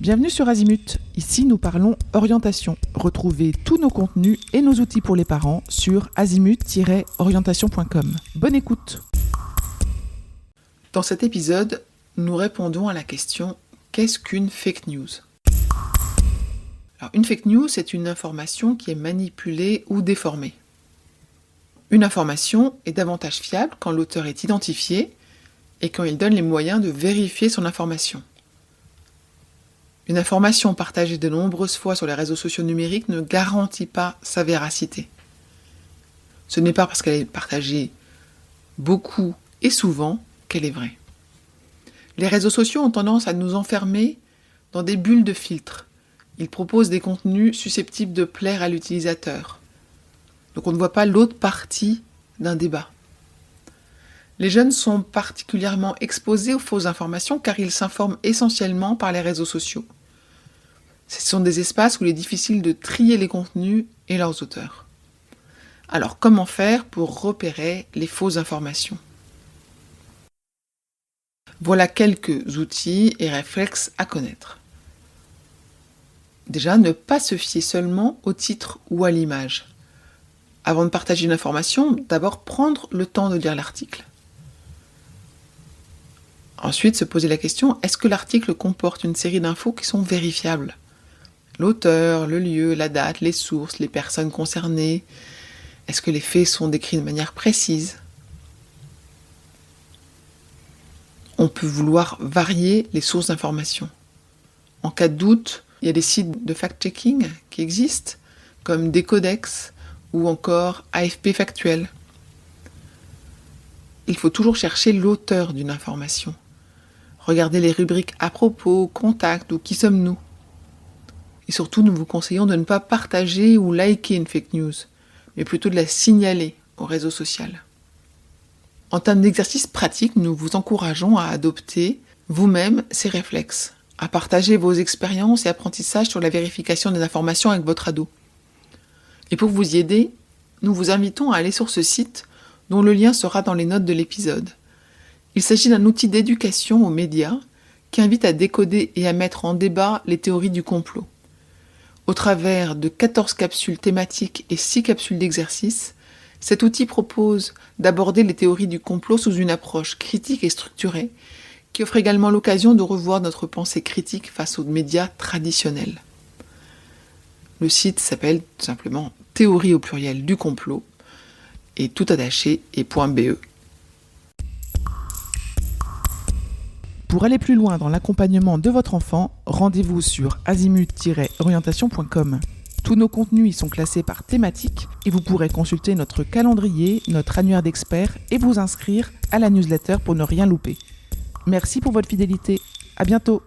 Bienvenue sur Azimut, ici nous parlons orientation. Retrouvez tous nos contenus et nos outils pour les parents sur azimut-orientation.com. Bonne écoute. Dans cet épisode, nous répondons à la question « Qu'est-ce qu'une fake news ?» Alors, une fake news, c'est une information qui est manipulée ou déformée. Une information est davantage fiable quand l'auteur est identifié et quand il donne les moyens de vérifier son information. Une information partagée de nombreuses fois sur les réseaux sociaux numériques ne garantit pas sa véracité. Ce n'est pas parce qu'elle est partagée beaucoup et souvent qu'elle est vraie. Les réseaux sociaux ont tendance à nous enfermer dans des bulles de filtres. Ils proposent des contenus susceptibles de plaire à l'utilisateur. Donc on ne voit pas l'autre partie d'un débat. Les jeunes sont particulièrement exposés aux fausses informations car ils s'informent essentiellement par les réseaux sociaux. Ce sont des espaces où il est difficile de trier les contenus et leurs auteurs. Alors comment faire pour repérer les fausses informations ? Voilà quelques outils et réflexes à connaître. Déjà, ne pas se fier seulement au titre ou à l'image. Avant de partager une information, d'abord prendre le temps de lire l'article. Ensuite, se poser la question, est-ce que l'article comporte une série d'infos qui sont vérifiables ? L'auteur, le lieu, la date, les sources, les personnes concernées. Est-ce que les faits sont décrits de manière précise ? On peut vouloir varier les sources d'informations. En cas de doute, il y a des sites de fact-checking qui existent, comme Decodex ou encore AFP Factuel. Il faut toujours chercher l'auteur d'une information. Regardez les rubriques à propos, contact ou qui sommes-nous. Et surtout, nous vous conseillons de ne pas partager ou liker une fake news, mais plutôt de la signaler au réseau social. En termes d'exercices pratiques, nous vous encourageons à adopter vous-même ces réflexes, à partager vos expériences et apprentissages sur la vérification des informations avec votre ado. Et pour vous y aider, nous vous invitons à aller sur ce site dont le lien sera dans les notes de l'épisode. Il s'agit d'un outil d'éducation aux médias qui invite à décoder et à mettre en débat les théories du complot. Au travers de 14 capsules thématiques et 6 capsules d'exercice, cet outil propose d'aborder les théories du complot sous une approche critique et structurée, qui offre également l'occasion de revoir notre pensée critique face aux médias traditionnels. Le site s'appelle tout simplement Théorie au pluriel du complot et tout attaché et .be. Pour aller plus loin dans l'accompagnement de votre enfant, rendez-vous sur azimut-orientation.com. Tous nos contenus y sont classés par thématique et vous pourrez consulter notre calendrier, notre annuaire d'experts et vous inscrire à la newsletter pour ne rien louper. Merci pour votre fidélité. À bientôt.